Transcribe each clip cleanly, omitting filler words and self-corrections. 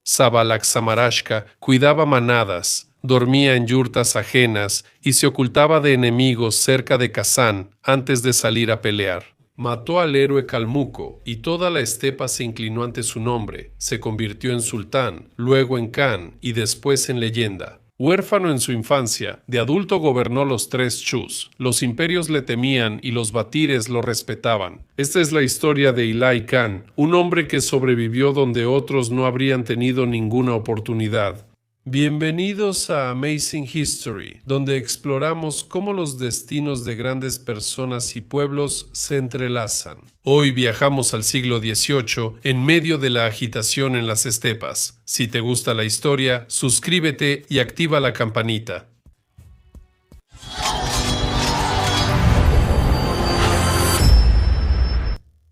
Sabalak-Samarashka cuidaba manadas, dormía en yurtas ajenas y se ocultaba de enemigos cerca de Kazán antes de salir a pelear. Mató al héroe Kalmuco y toda la estepa se inclinó ante su nombre, se convirtió en sultán, luego en khan y después en leyenda. Huérfano en su infancia, de adulto gobernó los 3 chus. Los imperios le temían y los batires lo respetaban. Esta es la historia de Ilai Khan, un hombre que sobrevivió donde otros no habrían tenido ninguna oportunidad. Bienvenidos a Amazing History, donde exploramos cómo los destinos de grandes personas y pueblos se entrelazan. Hoy viajamos al siglo XVIII en medio de la agitación en las estepas. Si te gusta la historia, suscríbete y activa la campanita.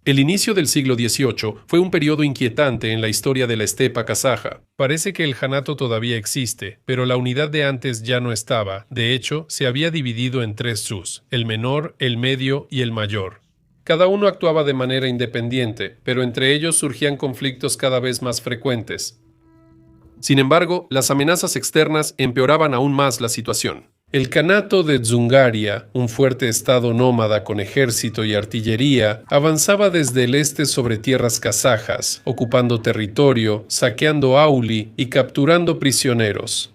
El inicio del siglo XVIII fue un periodo inquietante en la historia de la estepa kazaja. Parece que el janato todavía existe, pero la unidad de antes ya no estaba. De hecho, se había dividido en 3 chus, el menor, el medio y el mayor. Cada uno actuaba de manera independiente, pero entre ellos surgían conflictos cada vez más frecuentes. Sin embargo, las amenazas externas empeoraban aún más la situación. El Kanato de Dzungaria, un fuerte estado nómada con ejército y artillería, avanzaba desde el este sobre tierras kazajas, ocupando territorio, saqueando Auli y capturando prisioneros.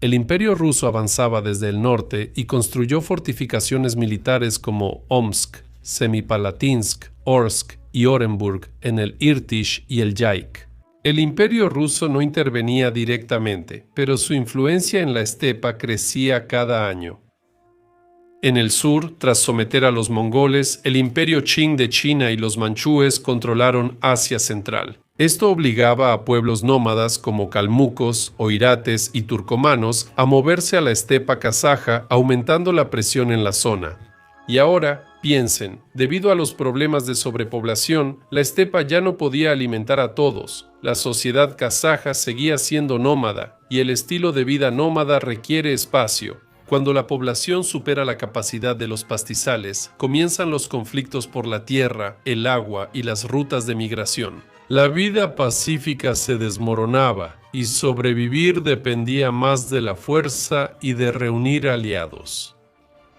El Imperio ruso avanzaba desde el norte y construyó fortificaciones militares como Omsk, Semipalatinsk, Orsk y Orenburg en el Irtish y el Yaik. El Imperio ruso no intervenía directamente, pero su influencia en la estepa crecía cada año. En el sur, tras someter a los mongoles, el Imperio Qing de China y los manchúes controlaron Asia Central. Esto obligaba a pueblos nómadas como calmucos, oirates y turcomanos a moverse a la estepa kazaja, aumentando la presión en la zona. Y ahora, piensen, debido a los problemas de sobrepoblación, la estepa ya no podía alimentar a todos. La sociedad kazaja seguía siendo nómada, y el estilo de vida nómada requiere espacio. Cuando la población supera la capacidad de los pastizales, comienzan los conflictos por la tierra, el agua y las rutas de migración. La vida pacífica se desmoronaba, y sobrevivir dependía más de la fuerza y de reunir aliados.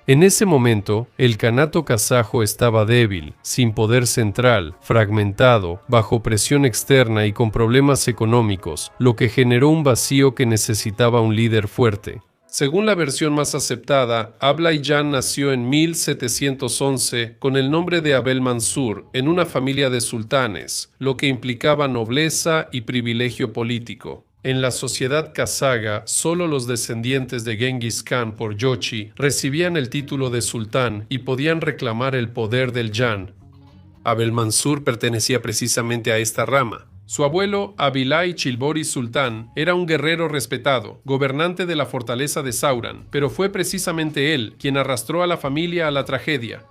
En ese momento, el Kanato kazajo estaba débil, sin poder central, fragmentado, bajo presión externa y con problemas económicos, lo que generó un vacío que necesitaba un líder fuerte. Según la versión más aceptada, Ablai Jan nació en 1711 con el nombre de Abel Mansur en una familia de sultanes, lo que implicaba nobleza y privilegio político. En la sociedad kazaga, solo los descendientes de Genghis Khan por Yochi recibían el título de sultán y podían reclamar el poder del Jan. Abel Mansur pertenecía precisamente a esta rama. Su abuelo, Abilai Chilbori Sultán, era un guerrero respetado, gobernante de la fortaleza de Sauran, pero fue precisamente él quien arrastró a la familia a la tragedia.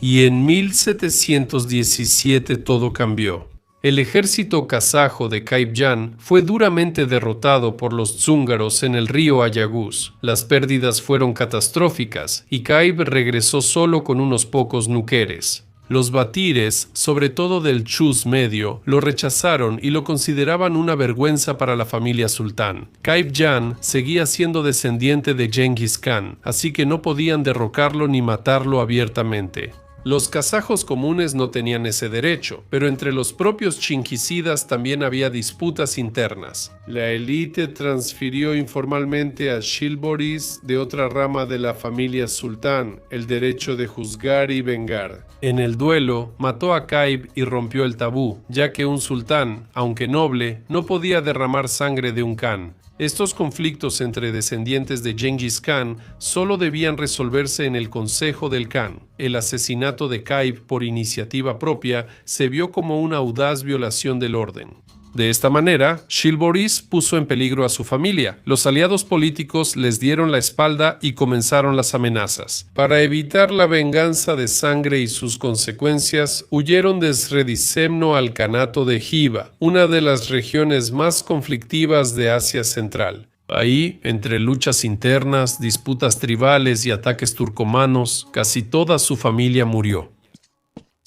Y en 1717 todo cambió. El ejército kazajo de Kayb Jan fue duramente derrotado por los dzúngaros en el río Ayaguz. Las pérdidas fueron catastróficas y Kayb regresó solo con unos pocos nuqueres. Los batires, sobre todo del chus medio, lo rechazaron y lo consideraban una vergüenza para la familia sultán. Kayb Jan seguía siendo descendiente de Genghis Khan, así que no podían derrocarlo ni matarlo abiertamente. Los kazajos comunes no tenían ese derecho, pero entre los propios chinquisidas también había disputas internas. La élite transfirió informalmente a Chilboris de otra rama de la familia sultán el derecho de juzgar y vengar. En el duelo, mató a Kayb y rompió el tabú, ya que un sultán, aunque noble, no podía derramar sangre de un khan. Estos conflictos entre descendientes de Genghis Khan solo debían resolverse en el Consejo del Khan. El asesinato de Kayb por iniciativa propia se vio como una audaz violación del orden. De esta manera, Chilboris puso en peligro a su familia. Los aliados políticos les dieron la espalda y comenzaron las amenazas. Para evitar la venganza de sangre y sus consecuencias, huyeron de Sredizemno al Kanato de Khiva, una de las regiones más conflictivas de Asia Central. Ahí, entre luchas internas, disputas tribales y ataques turcomanos, casi toda su familia murió.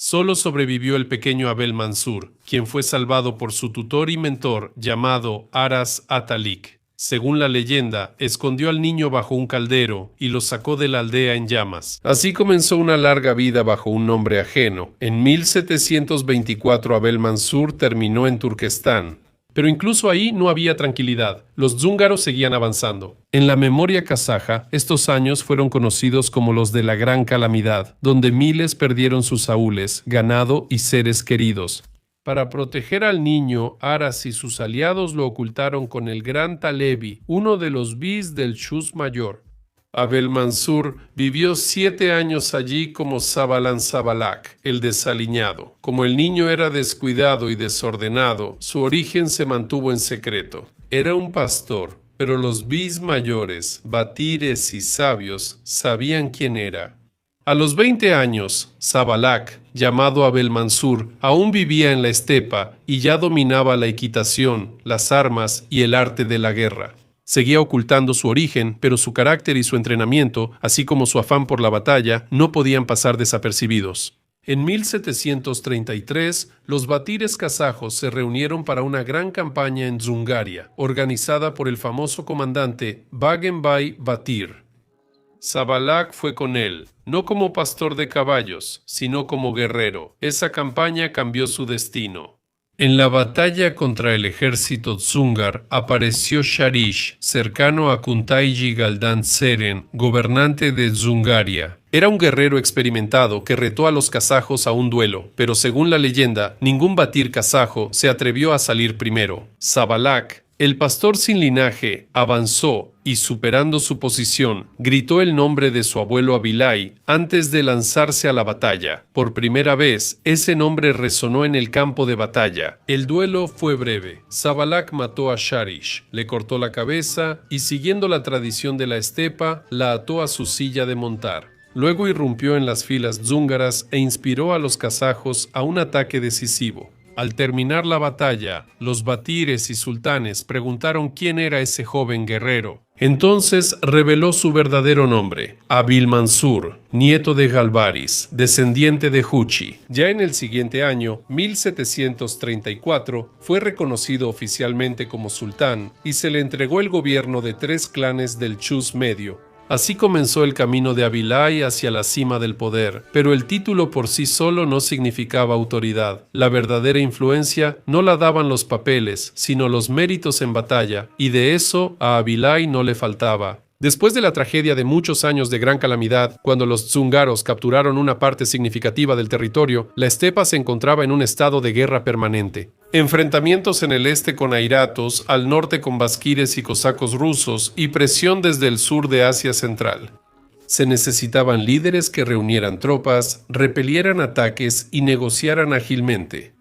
Solo sobrevivió el pequeño Abel Mansur, quien fue salvado por su tutor y mentor llamado Aras Atalik. Según la leyenda, escondió al niño bajo un caldero y lo sacó de la aldea en llamas. Así comenzó una larga vida bajo un nombre ajeno. En 1724 Abel Mansur terminó en Turquestán. Pero incluso ahí no había tranquilidad. Los zúngaros seguían avanzando. En la memoria kazaja, estos años fueron conocidos como los de la Gran Calamidad, donde miles perdieron sus aúles, ganado y seres queridos. Para proteger al niño, Aras y sus aliados lo ocultaron con el Gran Talebi, uno de los bis del Shus Mayor. Abel Mansur vivió 7 años allí como Sabalan Sabalak, el desaliñado. Como el niño era descuidado y desordenado, su origen se mantuvo en secreto. Era un pastor, pero los bis mayores, batires y sabios sabían quién era. A los 20 años, Sabalak, llamado Abel Mansur, aún vivía en la estepa y ya dominaba la equitación, las armas y el arte de la guerra. Seguía ocultando su origen, pero su carácter y su entrenamiento, así como su afán por la batalla, no podían pasar desapercibidos. En 1733, los batires kazajos se reunieron para una gran campaña en Zungaria, organizada por el famoso comandante Bagenbay Batir. Sabalak fue con él, no como pastor de caballos, sino como guerrero. Esa campaña cambió su destino. En la batalla contra el ejército zúngar apareció Sharish, cercano a Kuntayji Galdan Seren, gobernante de Zungaria. Era un guerrero experimentado que retó a los kazajos a un duelo, pero según la leyenda, ningún batir kazajo se atrevió a salir primero. Sabalak, el pastor sin linaje, avanzó y, superando su posición, gritó el nombre de su abuelo Abilay antes de lanzarse a la batalla. Por primera vez, ese nombre resonó en el campo de batalla. El duelo fue breve. Sabalak mató a Sharish, le cortó la cabeza y, siguiendo la tradición de la estepa, la ató a su silla de montar. Luego irrumpió en las filas zúngaras e inspiró a los kazajos a un ataque decisivo. Al terminar la batalla, los batires y sultanes preguntaron quién era ese joven guerrero. Entonces reveló su verdadero nombre, Abil Mansur, nieto de Galvaris, descendiente de Huchi. Ya en el siguiente año, 1734, fue reconocido oficialmente como sultán y se le entregó el gobierno de 3 clanes del Chus Medio. Así comenzó el camino de Abilay hacia la cima del poder, pero el título por sí solo no significaba autoridad. La verdadera influencia no la daban los papeles, sino los méritos en batalla, y de eso a Abilay no le faltaba. Después de la tragedia de muchos años de gran calamidad, cuando los zúngaros capturaron una parte significativa del territorio, la estepa se encontraba en un estado de guerra permanente. Enfrentamientos en el este con airatos, al norte con basquires y cosacos rusos, y presión desde el sur de Asia Central. Se necesitaban líderes que reunieran tropas, repelieran ataques y negociaran ágilmente.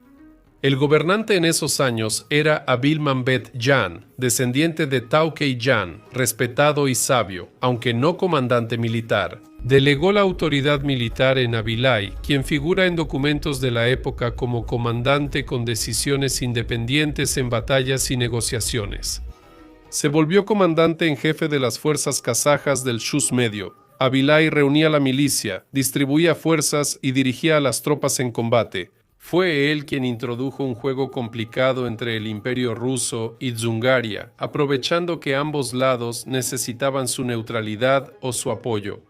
El gobernante en esos años era Abil Mambet Jan, descendiente de Taukei Jan, respetado y sabio, aunque no comandante militar. Delegó la autoridad militar en Abilay, quien figura en documentos de la época como comandante con decisiones independientes en batallas y negociaciones. Se volvió comandante en jefe de las fuerzas kazajas del Shus Medio. Abilay reunía la milicia, distribuía fuerzas y dirigía a las tropas en combate. Fue él quien introdujo un juego complicado entre el Imperio ruso y Zungaria, aprovechando que ambos lados necesitaban su neutralidad o su apoyo.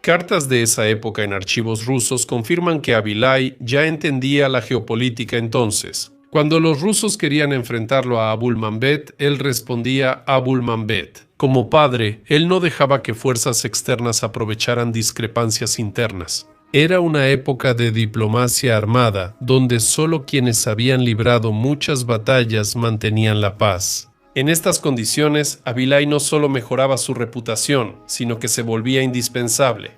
Cartas de esa época en archivos rusos confirman que Abilay ya entendía la geopolítica entonces. Cuando los rusos querían enfrentarlo a Abul Mambet, él respondía Abul Mambet. Como padre, él no dejaba que fuerzas externas aprovecharan discrepancias internas. Era una época de diplomacia armada, donde solo quienes habían librado muchas batallas mantenían la paz. En estas condiciones, Abilay no solo mejoraba su reputación, sino que se volvía indispensable.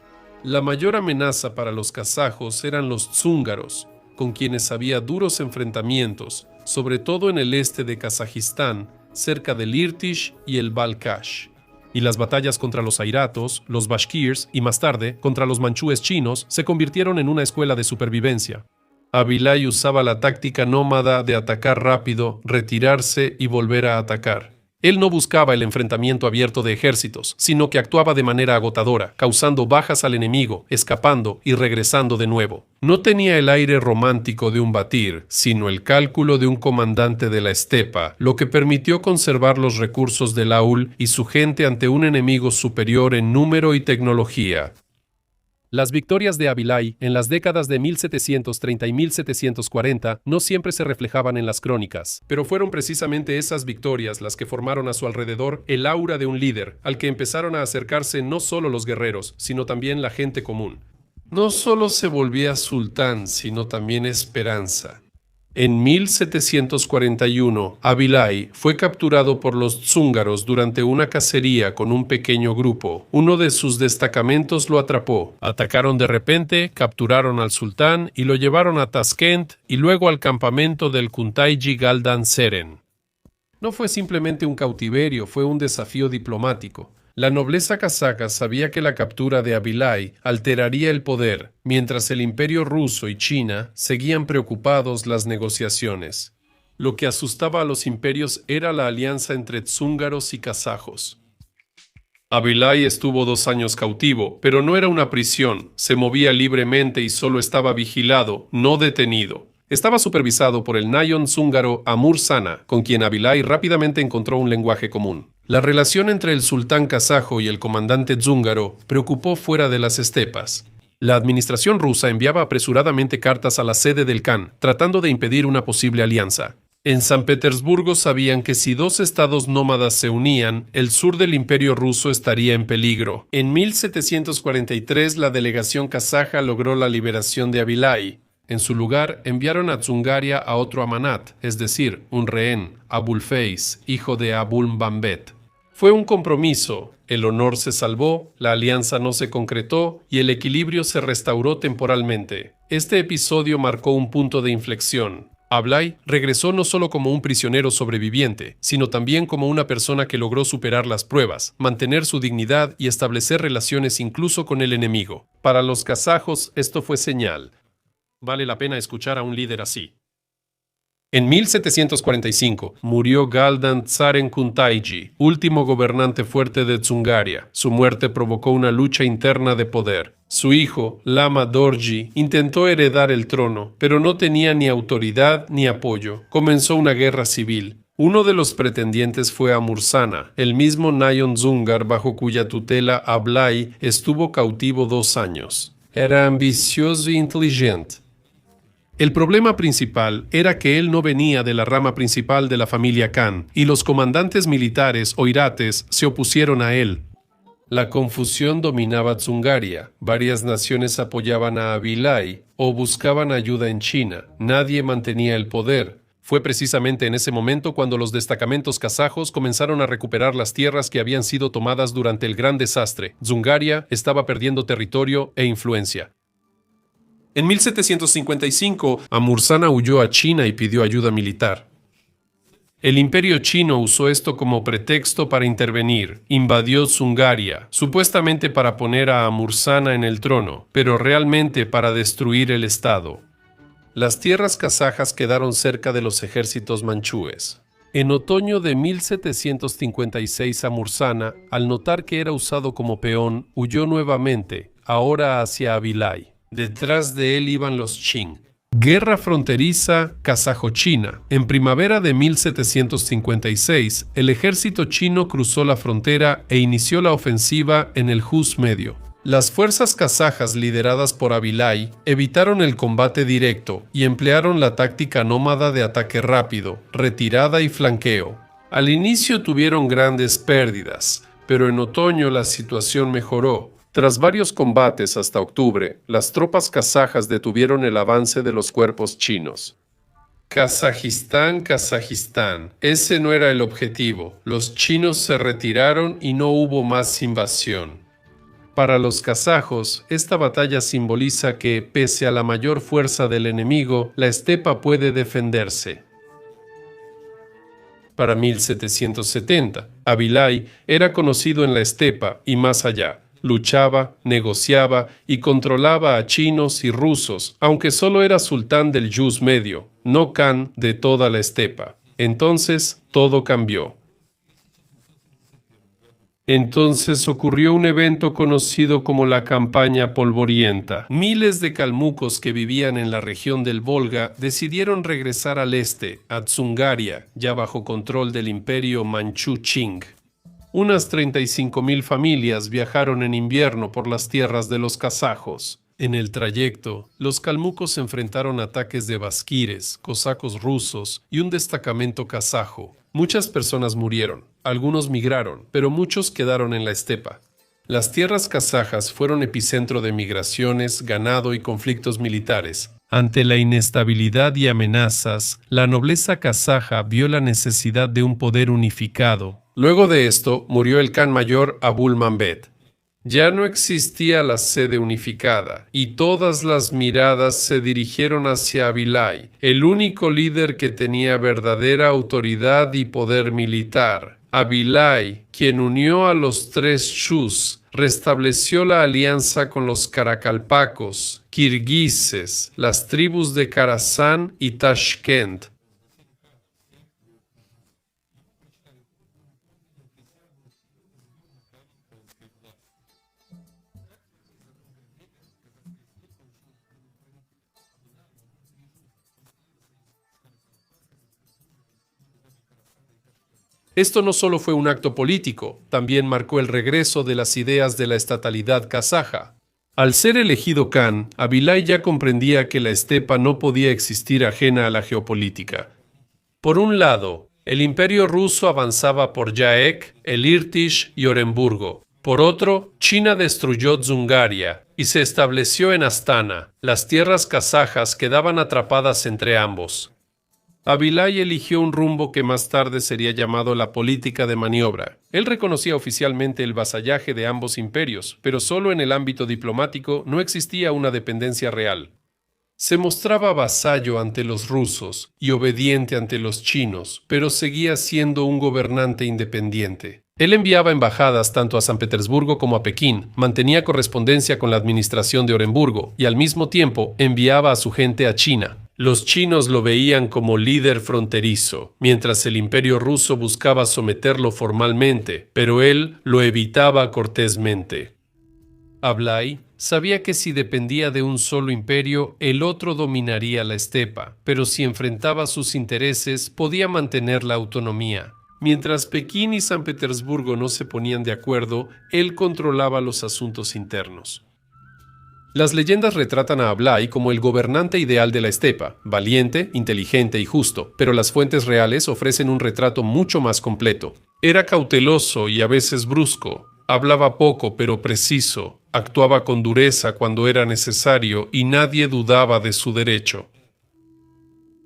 La mayor amenaza para los kazajos eran los zúngaros, con quienes había duros enfrentamientos, sobre todo en el este de Kazajistán, cerca del Irtish y el Balkhash. Y las batallas contra los airatos, los bashkirs y más tarde contra los manchúes chinos se convirtieron en una escuela de supervivencia. Abilay usaba la táctica nómada de atacar rápido, retirarse y volver a atacar. Él no buscaba el enfrentamiento abierto de ejércitos, sino que actuaba de manera agotadora, causando bajas al enemigo, escapando y regresando de nuevo. No tenía el aire romántico de un batir, sino el cálculo de un comandante de la estepa, lo que permitió conservar los recursos del Aul y su gente ante un enemigo superior en número y tecnología. Las victorias de Abilai en las décadas de 1730 y 1740 no siempre se reflejaban en las crónicas, pero fueron precisamente esas victorias las que formaron a su alrededor el aura de un líder, al que empezaron a acercarse no solo los guerreros, sino también la gente común. No solo se volvía sultán, sino también esperanza. En 1741, Abilai fue capturado por los zúngaros durante una cacería con un pequeño grupo. Uno de sus destacamentos lo atrapó. Atacaron de repente, capturaron al sultán y lo llevaron a Taskent y luego al campamento del Kuntaiji Galdan Seren. No fue simplemente un cautiverio, fue un desafío diplomático. La nobleza kazaja sabía que la captura de Abilai alteraría el poder, mientras el Imperio ruso y China seguían preocupados las negociaciones. Lo que asustaba a los imperios era la alianza entre zúngaros y kazajos. Abilai estuvo 2 años cautivo, pero no era una prisión, se movía libremente y solo estaba vigilado, no detenido. Estaba supervisado por el Nayon zúngaro Amur Sana, con quien Abilai rápidamente encontró un lenguaje común. La relación entre el sultán kazajo y el comandante zúngaro preocupó fuera de las estepas. La administración rusa enviaba apresuradamente cartas a la sede del Khan, tratando de impedir una posible alianza. En San Petersburgo sabían que si 2 estados nómadas se unían, el sur del imperio ruso estaría en peligro. En 1743 la delegación kazaja logró la liberación de Abilai. En su lugar, enviaron a Zungaria a otro amanat, es decir, un rehén, Abulfeis, hijo de Abulmbambet. Fue un compromiso, el honor se salvó, la alianza no se concretó y el equilibrio se restauró temporalmente. Este episodio marcó un punto de inflexión. Abilai regresó no solo como un prisionero sobreviviente, sino también como una persona que logró superar las pruebas, mantener su dignidad y establecer relaciones incluso con el enemigo. Para los kazajos esto fue señal. Vale la pena escuchar a un líder así. En 1745 murió Galdan Tsaren Kuntaiji, último gobernante fuerte de Zungaria. Su muerte provocó una lucha interna de poder. Su hijo, Lama Dorji, intentó heredar el trono, pero no tenía ni autoridad ni apoyo. Comenzó una guerra civil. Uno de los pretendientes fue Amursana, el mismo Nayon zúngar bajo cuya tutela Abilai estuvo cautivo 2 años. Era ambicioso e inteligente. El problema principal era que él no venía de la rama principal de la familia Khan, y los comandantes militares oirates se opusieron a él. La confusión dominaba Zungaria. Varias naciones apoyaban a Abilai o buscaban ayuda en China. Nadie mantenía el poder. Fue precisamente en ese momento cuando los destacamentos kazajos comenzaron a recuperar las tierras que habían sido tomadas durante el Gran Desastre. Zungaria estaba perdiendo territorio e influencia. En 1755, Amursana huyó a China y pidió ayuda militar. El imperio chino usó esto como pretexto para intervenir. Invadió Zungaria, supuestamente para poner a Amursana en el trono, pero realmente para destruir el estado. Las tierras kazajas quedaron cerca de los ejércitos manchúes. En otoño de 1756, Amursana, al notar que era usado como peón, huyó nuevamente, ahora hacia Abilai. Detrás de él iban los Qing. Guerra fronteriza kazajo-china. En primavera de 1756, el ejército chino cruzó la frontera e inició la ofensiva en el Juz Medio. Las fuerzas kazajas lideradas por Abilai evitaron el combate directo y emplearon la táctica nómada de ataque rápido, retirada y flanqueo. Al inicio tuvieron grandes pérdidas, pero en otoño la situación mejoró. Tras varios combates hasta octubre, las tropas kazajas detuvieron el avance de los cuerpos chinos. Kazajistán, ese no era el objetivo. Los chinos se retiraron y no hubo más invasión. Para los kazajos, esta batalla simboliza que, pese a la mayor fuerza del enemigo, la estepa puede defenderse. Para 1770, Abilai era conocido en la estepa y más allá. Luchaba, negociaba y controlaba a chinos y rusos, aunque solo era sultán del Juz Medio, no Khan de toda la estepa. Entonces, todo cambió. Entonces ocurrió un evento conocido como la Campaña Polvorienta. Miles de calmucos que vivían en la región del Volga decidieron regresar al este, a Dzungaria, ya bajo control del imperio Manchú Qing. Unas 35.000 familias viajaron en invierno por las tierras de los kazajos. En el trayecto, los calmucos enfrentaron ataques de basquires, cosacos rusos y un destacamento kazajo. Muchas personas murieron, algunos migraron, pero muchos quedaron en la estepa. Las tierras kazajas fueron epicentro de migraciones, ganado y conflictos militares. Ante la inestabilidad y amenazas, la nobleza kazaja vio la necesidad de un poder unificado. Luego de esto, murió el Khan mayor Abul-Mambet. Ya no existía la sede unificada, y todas las miradas se dirigieron hacia Abilay, el único líder que tenía verdadera autoridad y poder militar. Abilay, quien unió a los tres shus, restableció la alianza con los caracalpacos, kirguises, las tribus de Kharazán y Tashkent. Esto no solo fue un acto político, también marcó el regreso de las ideas de la estatalidad kazaja. Al ser elegido Khan, Abilay ya comprendía que la estepa no podía existir ajena a la geopolítica. Por un lado, el imperio ruso avanzaba por Yaek, el Irtish y Oremburgo. Por otro, China destruyó Dzungaria y se estableció en Astana. Las tierras kazajas quedaban atrapadas entre ambos. Abilay eligió un rumbo que más tarde sería llamado la política de maniobra. Él reconocía oficialmente el vasallaje de ambos imperios, pero solo en el ámbito diplomático no existía una dependencia real. Se mostraba vasallo ante los rusos y obediente ante los chinos, pero seguía siendo un gobernante independiente. Él enviaba embajadas tanto a San Petersburgo como a Pekín, mantenía correspondencia con la administración de Oremburgo y al mismo tiempo enviaba a su gente a China. Los chinos lo veían como líder fronterizo, mientras el imperio ruso buscaba someterlo formalmente, pero él lo evitaba cortésmente. Ablai sabía que si dependía de un solo imperio, el otro dominaría la estepa, pero si enfrentaba sus intereses, podía mantener la autonomía. Mientras Pekín y San Petersburgo no se ponían de acuerdo, él controlaba los asuntos internos. Las leyendas retratan a Ablai como el gobernante ideal de la estepa, valiente, inteligente y justo, pero las fuentes reales ofrecen un retrato mucho más completo. Era cauteloso y a veces brusco, hablaba poco pero preciso, actuaba con dureza cuando era necesario y nadie dudaba de su derecho.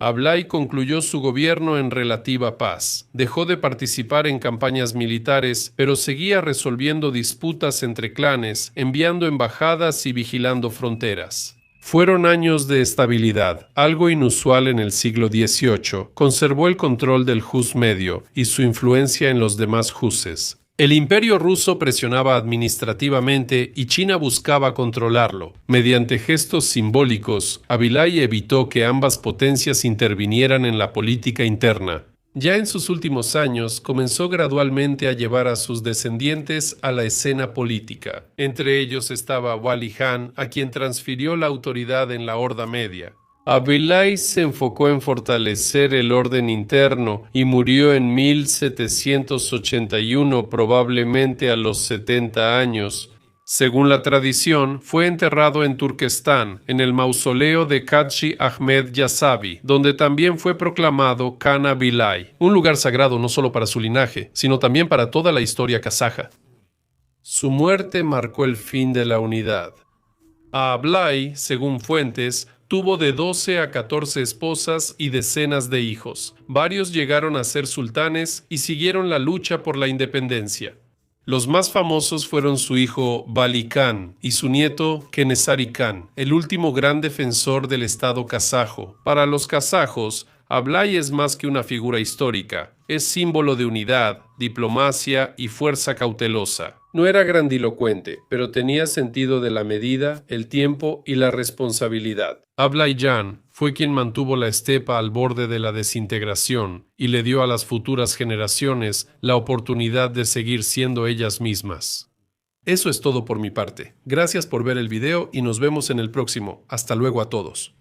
Ablai concluyó su gobierno en relativa paz. Dejó de participar en campañas militares, pero seguía resolviendo disputas entre clanes, enviando embajadas y vigilando fronteras. Fueron años de estabilidad, algo inusual en el siglo XVIII. Conservó el control del Jus Medio y su influencia en los demás Juses. El imperio ruso presionaba administrativamente y China buscaba controlarlo. Mediante gestos simbólicos, Abilay evitó que ambas potencias intervinieran en la política interna. Ya en sus últimos años, comenzó gradualmente a llevar a sus descendientes a la escena política. Entre ellos estaba Wali Khan, a quien transfirió la autoridad en la Horda Media. Abilay se enfocó en fortalecer el orden interno y murió en 1781, probablemente a los 70 años. Según la tradición, fue enterrado en Turquestán, en el mausoleo de Kadji Ahmed Yasavi, donde también fue proclamado Khan Abilay, un lugar sagrado no solo para su linaje, sino también para toda la historia kazaja. Su muerte marcó el fin de la unidad. Ablay, según fuentes, tuvo de 12 a 14 esposas y decenas de hijos. Varios llegaron a ser sultanes y siguieron la lucha por la independencia. Los más famosos fueron su hijo Bali Khan y su nieto Kenesari Khan, el último gran defensor del Estado kazajo. Para los kazajos, Ablay es más que una figura histórica, es símbolo de unidad, diplomacia y fuerza cautelosa. No era grandilocuente, pero tenía sentido de la medida, el tiempo y la responsabilidad. Ablayán fue quien mantuvo la estepa al borde de la desintegración y le dio a las futuras generaciones la oportunidad de seguir siendo ellas mismas. Eso es todo por mi parte. Gracias por ver el video y nos vemos en el próximo. Hasta luego a todos.